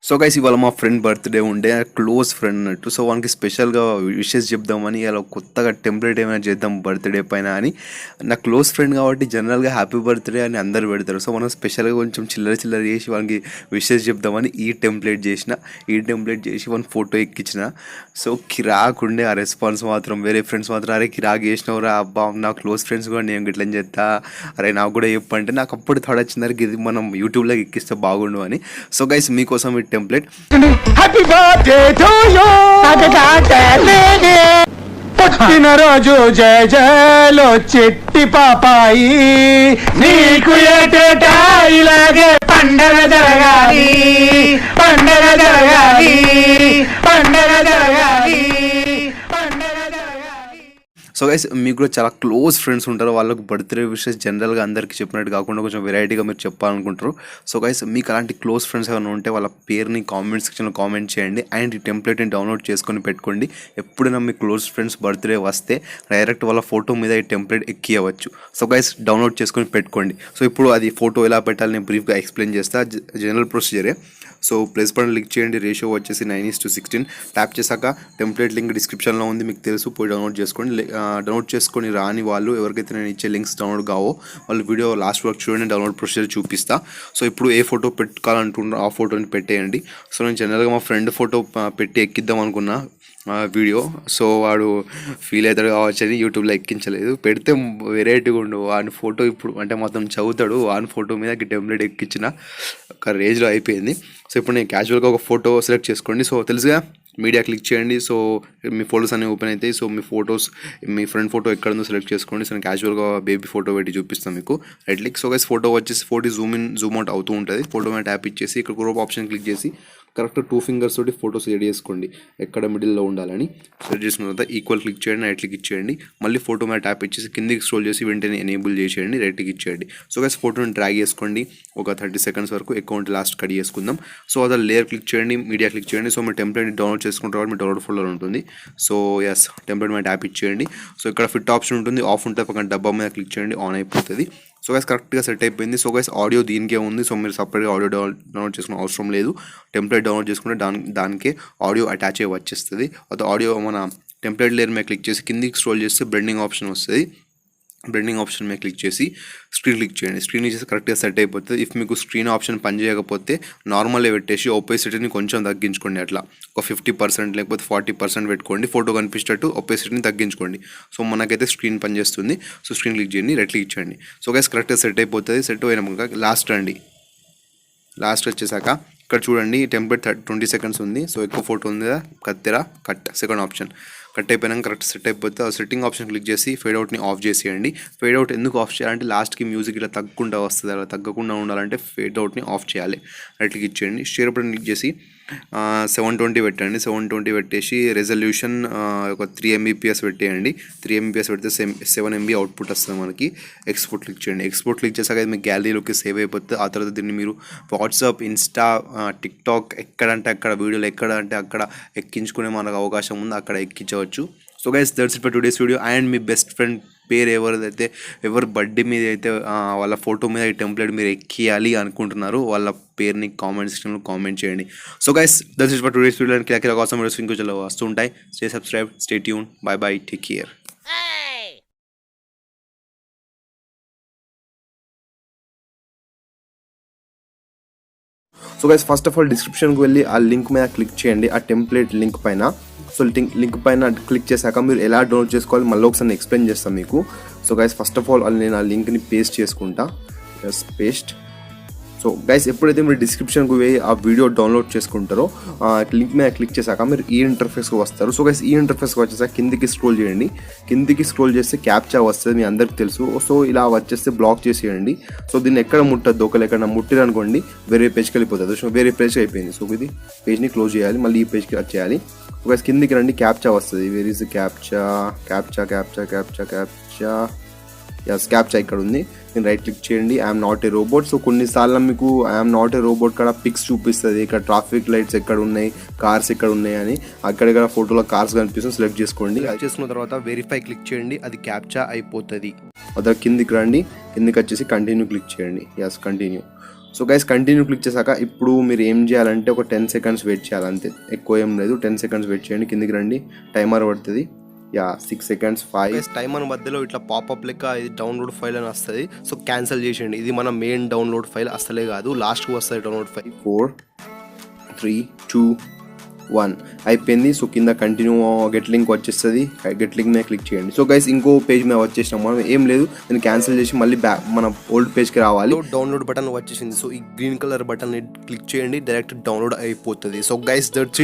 So guys ఇవాళ మా friend birthday ఉండే, క్లోజ్ ఫ్రెండ్ అన్నట్టు. సో వానికి స్పెషల్గా విషెస్ చెప్దామని ఇలా కొత్తగా టెంప్లెట్ ఏమైనా చేద్దాం బర్త్డే పైన అని. నా క్లోజ్ ఫ్రెండ్ కాబట్టి జనరల్గా హ్యాపీ బర్త్డే అని అందరు పెడతారు. సో మనం స్పెషల్గా కొంచెం చిల్లర చేసి వానికి విషెస్ చెప్దామని ఈ టెంప్లెట్ చేసి వాని ఫోటో ఎక్కించిన. సో కిరాకుండే ఆ రెస్పాన్స్ మాత్రం. వేరే ఫ్రెండ్స్ మాత్రం అరే కిరాక్ చేసినవరా అబ్బా, నా క్లోజ్ ఫ్రెండ్స్ కూడా నేను ఇట్లా చేస్తా, అరే నాకు కూడా చెప్పంటే నాకు అప్పుడు థాట్ వచ్చింది ఇది మనం యూట్యూబ్లో ఎక్కిస్తే బాగుండు అని. సో గైస్ మీకోసం ఈ template. Happy birthday to you పుట్టినరోజు జయ జయలో చిట్టి పాపాయి, నీకు ఏటేటా ఇలాగే పండగ జరగాలి, పండగ జరగాలి, పండగ జరగాలి, పండగ జరగాలి. సో గైస్ మీకు కూడా చాలా క్లోజ్ ఫ్రెండ్స్ ఉంటారు, వాళ్ళకు బర్త్డే విషెస్ జనరల్గా అందరికీ చెప్పినట్టు కాకుండా కొంచెం వెరైటీగా మీరు చెప్పాలనుకుంటారు. సో గైస్ మీకు అలాంటి క్లోజ్ ఫ్రెండ్స్ ఏమైనా ఉంటే వాళ్ళ పేరుని కామెంట్ సెక్షన్లో కామెంట్ చేయండి అండ్ ఈ టెంప్లెట్ని డౌన్లోడ్ చేసుకొని పెట్టుకోండి. ఎప్పుడైనా మీ క్లోజ్ ఫ్రెండ్స్ బర్త్డే వస్తే డైరెక్ట్ వాళ్ళ ఫోటో మీద ఈ టెంప్లెట్ ఎక్కియవచ్చు. సో గైస్ డౌన్లోడ్ చేసుకొని పెట్టుకోండి. సో ఇప్పుడు అది ఫోటో ఎలా పెట్టాలి నేను బ్రీఫ్గా ఎక్స్ప్లెయిన్ చేస్తా. జనరల్ ప్రొసీజరే. సో ప్లస్ బటన్ క్లిక్ చేయండి, రేషియో వచ్చేసి 9:16. ట్యాప్ చేశాక టెంప్లెట్ లింక్ డిస్క్రిప్షన్లో ఉంది, మీకు తెలుసు, పోయి డౌన్లోడ్ చేసుకోండి. డౌన్లోడ్ చేసుకొని రాని వాళ్ళు ఎవరికైతే నేను ఇచ్చే లింక్స్ డౌన్లోడ్ కావో వాళ్ళు వీడియో లాస్ట్ వరకు చూడండి, డౌన్లోడ్ ప్రొసీజర్ చూపిస్తా. సో ఇప్పుడు ఏ ఫోటో పెట్టుకోవాలంటున్నారో ఆ ఫోటోని పెట్టేయండి. సో నేను జనరల్గా మా ఫ్రెండ్ ఫోటో పెట్టి ఎక్కిద్దాం అనుకున్నా వీడియో. సో వాడు ఫీల్ అవుతాడు కావచ్చు అని యూట్యూబ్లో ఎక్కించలేదు. పెడితే వెరైటీగా ఉండు వాని ఫోటో. ఇప్పుడు అంటే మొత్తం చదువుతాడు, వాని ఫోటో మీద టెంప్లెట్ ఎక్కించిన ఒక రేంజ్లో అయిపోయింది. సో ఇప్పుడు నేను క్యాజువల్గా ఒక ఫోటో సెలెక్ట్ చేసుకోండి. సో తెలుసుగా, మీడియా క్లిక్ చేయండి. సో మీ ఫోటోస్ అన్నీ ఓపెన్ అవుతాయి. సో మీ ఫోటోస్, మీ ఫ్రెండ్ ఫోటో ఎక్కడ ఉందో సెలెక్ట్ చేసుకోండి. సో నేను క్యాజువల్గా బేబీ ఫోటో పెట్టి చూపిస్తాను మీకు. Right click. So guys photo వచ్చేసి photo zoom in zoom out అవుతూ ఉంటుంది. ఫోటో మీద ట్యాప్ ఇచ్చేసి ఇక్కడ క్రోప్ ఆప్షన్ క్లిక్ చేసి కరెక్ట్ 2 ఫింగర్స్ తోటి ఫోటో సెట్ చేసుకోండి ఎక్కడ మిడిల్లో ఉండాలని. సెట్ చేసుకున్న తర్వాత ఈక్వల్ క్లిక్ చేయండి, రైట్ క్లిక్ ఇచ్చేయండి. మళ్ళీ ఫోటో మీద ట్యాప్ ఇచ్చేసి కిందికి స్క్రోల్ చేసి వెంటనే ఎనేబుల్ చేసేయండి, రైట్ క్లిక్ ఇచ్చేయండి. సో గైస్ ఫోటోని డ్రాగ్ చేసుకోండి ఒక 30 సెకండ్స్ వరకు, అకౌంట్ లాస్ట్ కట్ చేసుకుందాం. సో అదే లేయర్ క్లిక్ చేయండి, మీడియా క్లిక్ చేయండి. సో మీ టెంప్లెట్ని డౌన్లోడ్ చేసుకుంటారు కాబట్టి మీ డౌన్లోడ్ ఫోల్డర్ ఉంటుంది. సో ఎస్ టెంప్లెట్ మీద ట్యాప్ ఇచ్చేయండి. సో ఇక్కడ ఫిట్ ఆప్షన్ ఉంటుంది, ఆఫ్ ఉంటుంది, పక్కన డబ్బా మీద క్లిక్ చేయండి, ఆన్ అయిపోతుంది. సో గైస్ కరెక్ట్గా సెట్ అయిపోయింది. సో గైస్ ఆడియో దీనికే ఉంది. సో మీరు సపరేట్గా ఆడియో డౌన్లోడ్ చేసుకునే అవసరం లేదు. టెంప్లెట్ డౌన్లోడ్ చేసుకుంటే దానికే ఆడియో అటాచ్ అయ్యి వచ్చేస్తుంది. అది ఆడియో మన టెంప్లెట్ లేయర్ మీద క్లిక్ చేసి కిందికి స్క్రోల్ చేస్తే బ్లెండింగ్ ఆప్షన్ వస్తుంది. బ్లెండింగ్ ఆప్షన్ మీద క్లిక్ చేసి స్క్రీన్ క్లిక్ చేయండి. స్క్రీన్ ఇచ్చేసి కరెక్ట్గా సెట్ అయిపోతుంది. ఇఫ్ మీకు స్క్రీన్ ఆప్షన్ పనిచేయకపోతే నార్మల్గా పెట్టేసి ఒపేసిటీని కొంచెం తగ్గించుకోండి. అట్లా ఒక 50% లేకపోతే 40% పెట్టుకోండి. ఫోటో కనిపించేటట్టు ఒపేసిటీని తగ్గించుకోండి. సో మనకైతే స్క్రీన్ పనిచేస్తుంది. సో స్క్రీన్ క్లిక్ చేయండి, రైట్ క్లిక్ ఇచ్చేయండి. సో గైస్ కరెక్ట్గా సెట్ అయిపోతుంది. సెట్ అయినాక లాస్ట్ రండి. లాస్ట్ వచ్చేసాక ఇక్కడ చూడండి టెంప్లెట్ 20 సెకండ్స్ ఉంది. సో ఎక్కువ ఫోటో ఉంది కదా, కత్తెర కట్ సెకండ్ ఆప్షన్ కట్ అయిపోయినాక కరెక్ట్ సెట్ అయిపోతే ఆ సెట్టింగ్ ఆప్షన్ క్లిక్ చేసి ఫేడ్ అవుట్ని ఆఫ్ చేసేయండి. ఫేడ్ అవుట్ ఎందుకు ఆఫ్ చేయాలంటే లాస్ట్కి మ్యూజిక్ ఇలా తగ్గకుండా వస్తుంది, అలా తగ్గకుండా ఉండాలంటే ఫేడ్ అవుట్ని ఆఫ్ చేయాలి. రైట్ క్లిక్ ఇచ్చేయండి, షేర్ బటన్ క్లిక్ చేసి 720 పెట్టండి. 720 పెట్టేసి రెజల్యూషన్ ఒక 3 MBPS పెట్టేయండి. 3 MBPS పెడితే 7 MB అవుట్పుట్ వస్తుంది మనకి. ఎక్స్పోర్ట్ క్లిక్ చేయండి. ఎక్స్పోర్ట్ క్లిక్ చేసాక మీ గ్యాలరీలోకి సేవ్ అయిపోతుంది. ఆ తర్వాత దీన్ని మీరు వాట్సాప్, ఇన్స్టా, టిక్టాక్ ఎక్కడంటే అక్కడ వీడియోలు ఎక్కడ అంటే అక్కడ ఎక్కించుకునే మనకు అవకాశం ఉంది, అక్కడ ఎక్కించవచ్చు. So guys that's it for today's video. And మీ బెస్ట్ ఫ్రెండ్ పేరు ఎవరి బర్త్డే మీద అయితే వాళ్ళ ఫోటో మీద ఈ టెంప్లెట్ మీరు ఎక్కియాలి అనుకుంటున్నారు వాళ్ళ పేరుని కామెంట్ సెక్షన్లో కామెంట్ చేయండి. So guys that's it for today's video. And కిరాకిరా కోసం వీడియోస్ ఇంకో చాలా వస్తూ ఉంటాయి. Stay subscribe, stay tune, bye bye, take care. So guys first of all డిస్క్రిప్షన్కి వెళ్ళి ఆ లింక్ మీద క్లిక్ చేయండి, ఆ టెంప్లెట్ లింక్ పైన. సో లింక్ పైన క్లిక్ చేశాక మీరు ఎలా డౌన్లోడ్ చేసుకోవాలి మళ్ళీ ఒకసారి ఎక్స్ప్లెయిన్ చేస్తాను మీకు. So guys first of all నేను ఆ లింక్ని పేస్ట్ చేసుకుంటా. Yes paste. సో గైస్ ఎప్పుడైతే మీరు డిస్క్రిప్షన్కి పోయి ఆ వీడియో డౌన్లోడ్ చేసుకుంటారో లింక్ మీద క్లిక్ చేశాక మీరు ఈ ఇంటర్ఫేస్కి వస్తారు. సో గైస్ ఈ ఇంటర్ఫేస్కి వచ్చేసాక కిందికి స్క్రోల్ చేయండి. కిందికి స్క్రోల్ చేస్తే క్యాప్చా వస్తుంది, మీ అందరికి తెలుసు. సో ఇలా వచ్చేస్తే బ్లాక్ చేసేయండి. సో దీన్ని ఎక్కడ ముట్టద్దు, ఒకరు ఎక్కడ ముట్టిరనుకోండి వేరే పేజ్కి వెళ్ళిపోతుంది. సో వేరే పేజ్ అయిపోయింది. సో ఇది పేజ్ని క్లోజ్ చేయాలి, మళ్ళీ ఈ పేజ్కి వచ్చేయాలి. ఒక కిందికి రండి, క్యాప్చా వస్తుంది. Where is captcha captcha captcha captcha captcha yes captcha ఇక్కడ ఉంది. నేను రైట్ క్లిక్ చేయండి, I'm not a robot. So కొన్నిసార్లు మీకు ఐఎమ్ నాట్ ఏ రోబోట్ కూడా పిక్స్ చూపిస్తుంది, ఇక్కడ ట్రాఫిక్ లైట్స్ ఎక్కడ ఉన్నాయి, కార్స్ ఎక్కడ ఉన్నాయి అని. అక్కడక్కడ ఫోటోలో కార్స్ కనిపిస్తుంది, సెలెక్ట్ చేసుకోండి. అది చేసుకున్న తర్వాత వెరిఫై క్లిక్ చేయండి, అది క్యాప్చా అయిపోతుంది. అదే కిందికి రండి, కిందికి వచ్చేసి కంటిన్యూ క్లిక్ చేయండి. Yes continue. So guys continue click చేశాక ఇప్పుడు మీరు ఏం చేయాలంటే ఒక 10 సెకండ్స్ వెయిట్ చేయాలి అంతే, ఎక్కువ ఏం లేదు. 10 సెకండ్స్ వెయిట్ చేయండి, కిందికి రండి, టైమర్ పడుతుంది. 6 సెకండ్స్ 5 టైమర్ మధ్యలో ఇట్లా పాపప్ లెక్క ఇది డౌన్లోడ్ ఫైల్ అని వస్తుంది. సో క్యాన్సిల్ చేసేయండి, ఇది మన మెయిన్ డౌన్లోడ్ ఫైల్ అసలే కాదు, లాస్ట్కి వస్తుంది డౌన్లోడ్ ఫైల్. 4 3 2 1 అయిపోయింది. సో కింద కంటిన్యూ గెట్ లింక్ వచ్చేస్తుంది, గెట్ లింక్ మీద క్లిక్ చేయండి. సో గైస్ ఇంకో పేజ్ మీద వచ్చేసినాం మనం, ఏం లేదు నేను క్యాన్సిల్ చేసి మళ్ళీ బ్యాక్ మన ఓల్డ్ పేజ్కి రావాలి. డౌన్లోడ్ బటన్ వచ్చేసింది, సో ఈ గ్రీన్ కలర్ బటన్ క్లిక్ చేయండి, డైరెక్ట్ డౌన్లోడ్ అయిపోతుంది. So guys that's it.